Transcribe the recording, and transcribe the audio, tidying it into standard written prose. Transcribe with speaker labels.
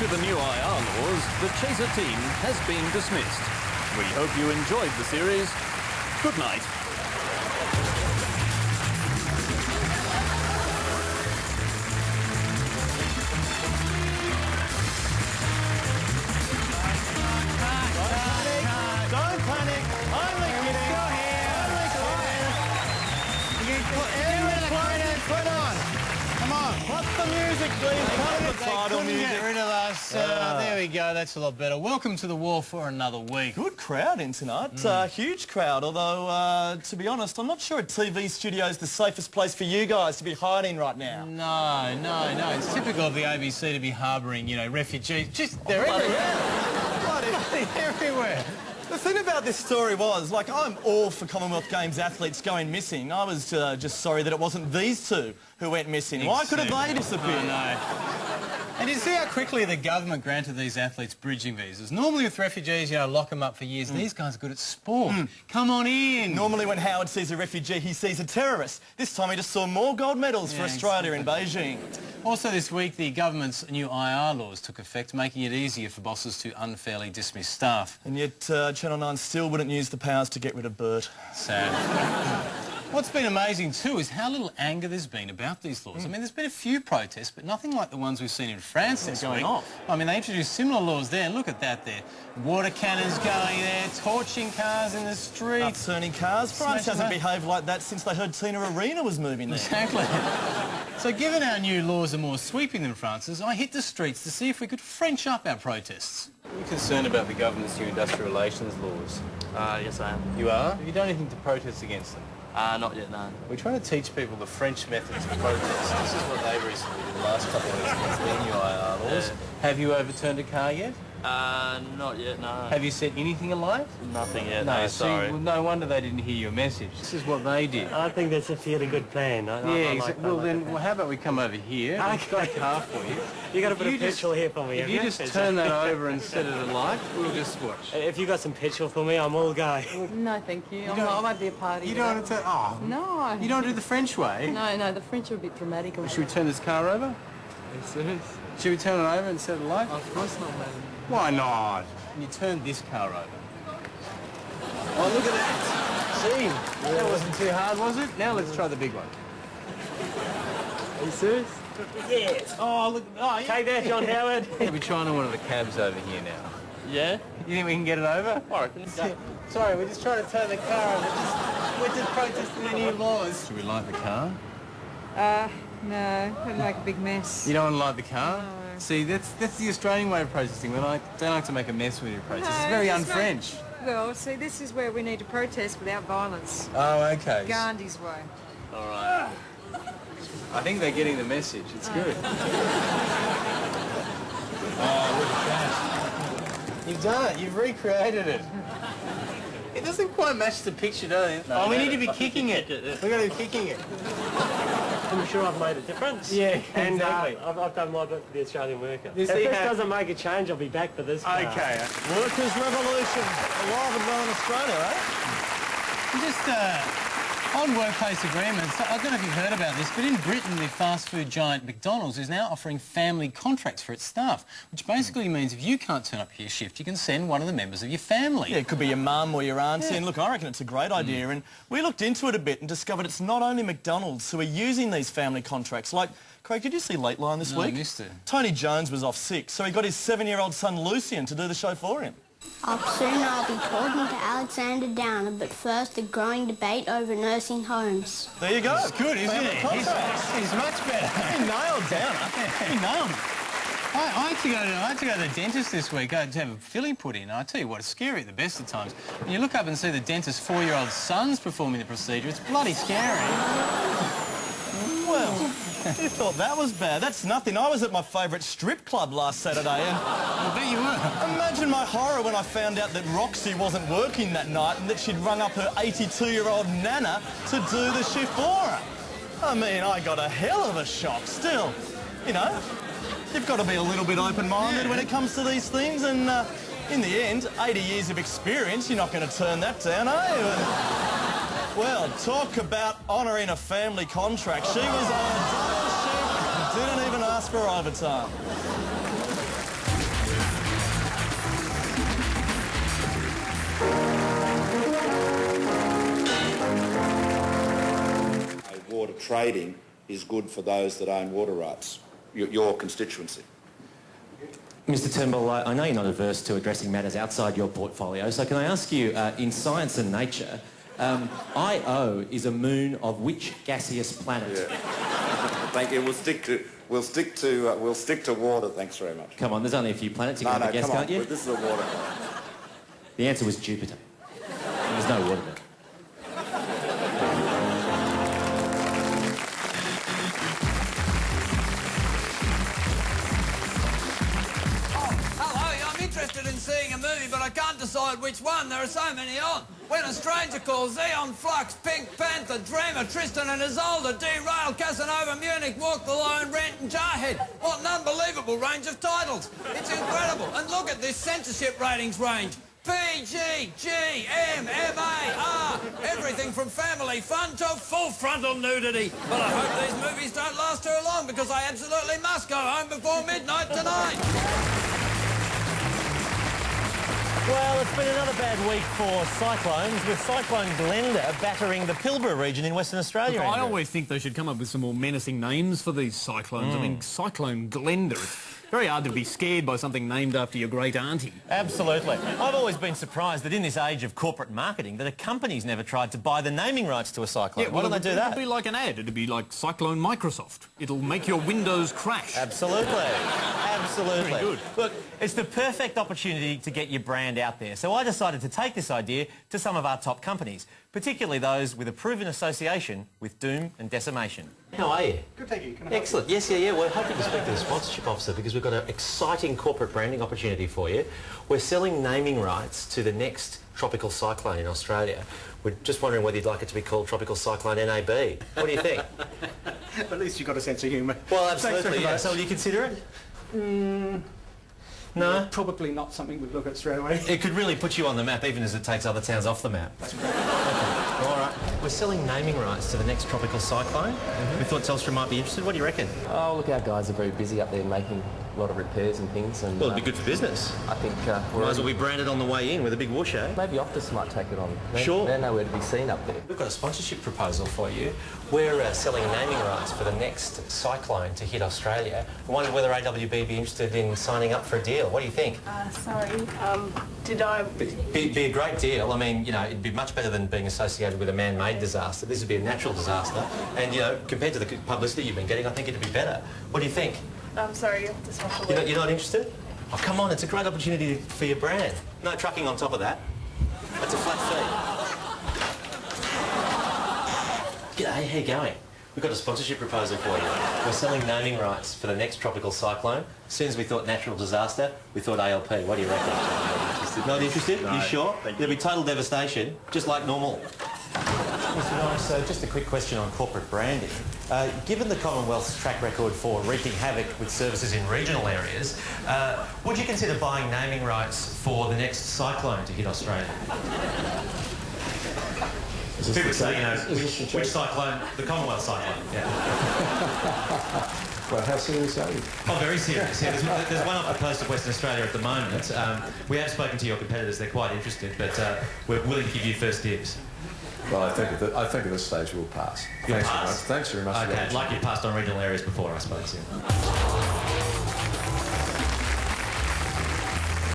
Speaker 1: to the new IR laws, the Chaser team has been dismissed. We hope you enjoyed the series. Good night.
Speaker 2: Don't panic. Only kidding. Still here. Put on. Come on. What's the music, please?
Speaker 3: Get rid of us. There we go. That's a lot better. Welcome to the wall for another week.
Speaker 2: Good crowd in tonight. Huge crowd, although, to be honest, I'm not sure a TV studio is the safest place for you guys to be hiding right now.
Speaker 3: No. It's typical of the ABC to be harbouring, you know, refugees. Just, they're everywhere. Everywhere.
Speaker 2: The thing about this story was, like, I'm all for Commonwealth Games athletes going missing. I was just sorry that it wasn't these two who went missing. Why could have they disappeared?
Speaker 3: No. And you see how quickly the government granted these athletes bridging visas. Normally with refugees, you know, lock them up for years. These guys are good at sport. Come on in.
Speaker 2: Normally when Howard sees a refugee, he sees a terrorist. This time he just saw more gold medals for Australia in Beijing.
Speaker 3: Also this week, the government's new IR laws took effect, making it easier for bosses to unfairly dismiss staff.
Speaker 2: And yet Channel 9 still wouldn't use the powers to get rid of Bert.
Speaker 3: Sad. What's been amazing too is how little anger there's been about these laws. I mean, there's been a few protests, but nothing like the ones we've seen in France this week. I mean, they introduced similar laws there, and look at that there. Water cannons going there, torching cars in the streets.
Speaker 2: Upturning cars. France hasn't behaved like that since they heard Tina Arena was moving there.
Speaker 3: Exactly. So given our new laws are more sweeping than France's, I hit the streets to see if we could French up our protests. Are you concerned about the government's new industrial relations laws?
Speaker 4: Yes, I am.
Speaker 3: You are? Have you done anything to protest against them?
Speaker 4: Not yet, no.
Speaker 3: We're trying to teach people the French methods of protest. This is what they recently did the last couple of weeks against their new IR laws.
Speaker 4: Yeah.
Speaker 3: Have you overturned a car yet?
Speaker 4: Not yet, no.
Speaker 3: Have you set anything alight?
Speaker 4: Nothing yet, no, sorry.
Speaker 3: Well, no wonder they didn't hear your message. This is what they did.
Speaker 5: I think that's a fairly good plan.
Speaker 3: How about we come over here? I've got a car for you.
Speaker 5: You got to put a petrol here for me.
Speaker 3: If you just turn that over and set it alight, we'll just watch.
Speaker 5: If you got some petrol for me, I'm all go.
Speaker 6: No, thank you. I won't be a party.
Speaker 3: You don't want to turn... Oh.
Speaker 6: No.
Speaker 3: You don't do the French way?
Speaker 6: No, the French are a bit dramatic.
Speaker 3: Should we turn this car over?
Speaker 4: Yes.
Speaker 3: Should we turn it over and set it alight?
Speaker 4: Of course not, man.
Speaker 3: Why not? You turn this car over. Oh, look at that. See? Yeah. That wasn't too hard, was it? Now let's try the big one.
Speaker 5: Are you serious?
Speaker 3: Yes. Oh, look. Oh, yeah.
Speaker 5: Take that, John Howard.
Speaker 3: We're trying to one of the cabs over here now.
Speaker 4: Yeah?
Speaker 3: You think we can get it over?
Speaker 4: I reckon.
Speaker 3: Sorry, we're just trying to turn the car over. We're just protesting the new laws. Should we light the car?
Speaker 6: No, it'd make a big mess.
Speaker 3: You don't want to light the car?
Speaker 6: No.
Speaker 3: See, that's the Australian way of protesting. We don't like to make a mess with your protest. It's very un-French.
Speaker 6: Well, see, this is where we need to protest without violence.
Speaker 3: Oh, okay.
Speaker 6: Gandhi's way.
Speaker 3: All right. I think they're getting the message. It's good. Oh, look at that. You've done it. You've recreated it. It doesn't quite match the picture, does it?
Speaker 4: No,
Speaker 3: we need to be kicking it. We've got to be kicking it.
Speaker 5: I'm sure I've made a difference.
Speaker 3: Yeah,
Speaker 5: and
Speaker 3: exactly.
Speaker 5: I've done my bit for the Australian worker. If
Speaker 3: this
Speaker 5: doesn't make a change, I'll be back for this car.
Speaker 3: Okay.
Speaker 2: Workers' revolution. Alive and well in Australia, eh?
Speaker 3: Just on workplace agreements, I don't know if you've heard about this, but in Britain, the fast food giant McDonald's is now offering family contracts for its staff, which basically means if you can't turn up for your shift, you can send one of the members of your family.
Speaker 2: Yeah, it could be your mum or your auntie. And look, I reckon it's a great idea. And we looked into it a bit and discovered it's not only McDonald's who are using these family contracts. Like, Craig, did you see Lateline this week?
Speaker 3: I missed it.
Speaker 2: Tony Jones was off sick, so he got his 7-year-old son Lucian to do the show for him.
Speaker 7: Soon I'll be talking to Alexander Downer, but first a growing debate over nursing homes.
Speaker 2: There you go.
Speaker 3: It's good, isn't
Speaker 2: Family
Speaker 3: it?
Speaker 2: contracts.
Speaker 3: He's much better.
Speaker 2: He nailed Downer. He nailed it.
Speaker 3: I had to go to the dentist this week. I had to have a filling put in. I tell you what, it's scary at the best of times. When you look up and see the dentist's 4-year-old son's performing the procedure, it's bloody scary.
Speaker 2: Well, you thought that was bad. That's nothing. I was at my favourite strip club last Saturday and...
Speaker 3: I bet you were.
Speaker 2: Imagine my horror when I found out that Roxy wasn't working that night and that she'd rung up her 82-year-old nana to do the shift for her. I mean, I got a hell of a shock. Still, you know, you've got to be a little bit open-minded when it comes to these things and in the end, 80 years of experience, you're not going to turn that down, are you? Well, talk about honouring a family contract. She was on a double shift, didn't even ask for overtime.
Speaker 8: trading is good for those that own water rights, your constituency.
Speaker 9: Mr Turnbull, I know you're not averse to addressing matters outside your portfolio, so can I ask you, in science and nature, Io is a moon of which gaseous planet?
Speaker 8: Yeah. Thank you. We'll stick to water. Thanks very much.
Speaker 9: Come on, there's only a few planets you can have a guess,
Speaker 8: come on.
Speaker 9: can't you?
Speaker 8: This is a water.
Speaker 9: The answer was Jupiter. There's no water there.
Speaker 10: In seeing a movie, but I can't decide which one. There are so many on. When a Stranger Calls, Xeon Flux, Pink Panther, Dreamer, Tristan and Isolde, Derail, Casanova, Munich, Walk the Line, Rent and Jarhead. What an unbelievable range of titles. It's incredible. And look at this censorship ratings range. PG, G, M, MA, R. Everything from family fun to full frontal nudity. But I hope these movies don't last too long because I absolutely must go home before midnight tonight.
Speaker 2: Well, it's been another bad week for cyclones, with Cyclone Glenda battering the Pilbara region in Western Australia.
Speaker 1: Look, I always think they should come up with some more menacing names for these cyclones. I mean, Cyclone Glenda. It's very hard to be scared by something named after your great auntie.
Speaker 2: Absolutely. I've always been surprised that in this age of corporate marketing that a company's never tried to buy the naming rights to a cyclone.
Speaker 1: Yeah,
Speaker 2: why don't they do that?
Speaker 1: It'd be like an ad. It'd be like Cyclone Microsoft. It'll make your Windows crash.
Speaker 2: Absolutely. Absolutely.
Speaker 1: Very good.
Speaker 2: Look, it's the perfect opportunity to get your brand out there. So I decided to take this idea to some of our top companies, particularly those with a proven association with doom and decimation.
Speaker 11: How are you?
Speaker 12: Good, thank you. Can I
Speaker 11: Excellent. Yes, yeah. We're hoping to speak to the sponsorship officer because we've got an exciting corporate branding opportunity for you. We're selling naming rights to the next tropical cyclone in Australia. We're just wondering whether you'd like it to be called Tropical Cyclone NAB. What do you think?
Speaker 12: At least you've got a sense of humour.
Speaker 11: Well, absolutely. Yeah. So will you consider it? No?
Speaker 12: Probably not something we'd look at straight away.
Speaker 11: It could really put you on the map, even as it takes other towns off the map.
Speaker 12: That's great.
Speaker 11: Okay. All right. We're selling naming rights to the next tropical cyclone. We thought Telstra might be interested. What do you reckon?
Speaker 13: Oh, look, our guys are very busy up there making a lot of repairs and things. And,
Speaker 11: well, it'd be good for business.
Speaker 13: I think
Speaker 11: might as well be branded on the way in with a big whoosh, eh?
Speaker 13: Maybe Optus might take it on.
Speaker 11: Sure.
Speaker 13: They're nowhere to be seen up there.
Speaker 11: We've got a sponsorship proposal for you. We're selling naming rights for the next cyclone to hit Australia. I wonder whether AWB be interested in signing up for a deal. What do you think?
Speaker 14: Sorry, did I...
Speaker 11: Be a great deal. I mean, you know, it'd be much better than being associated with a man-made disaster. This would be a natural disaster. And, you know, compared to the publicity you've been getting, I think it'd be better. What do you think?
Speaker 14: I'm sorry, you just have to leave.
Speaker 11: You're not interested? Oh, come on, it's a great opportunity for your brand. No trucking on top of that. That's a flat fee. G'day, how you going? We've got a sponsorship proposal for you. We're selling naming rights for the next tropical cyclone. As soon as we thought natural disaster, we thought ALP. What do you reckon? Not interested?
Speaker 8: No.
Speaker 11: You sure? There'll be total devastation, just like normal. Mr. Norris, just a quick question on corporate branding. Given the Commonwealth's track record for wreaking havoc with services in regional areas, would you consider buying naming rights for the next cyclone to hit Australia? People say, you know, which cyclone? The Commonwealth cyclone, yeah.
Speaker 15: Well, how serious are you?
Speaker 11: Oh, very serious. Yeah, there's one off the coast of Western Australia at the moment. We have spoken to your competitors. They're quite interested, but we're willing to give you first dibs.
Speaker 15: Well, I think at this stage we'll pass.
Speaker 11: Thanks very much.
Speaker 15: Thanks very much.
Speaker 11: Okay, like you passed on regional areas before, I suppose. Yeah.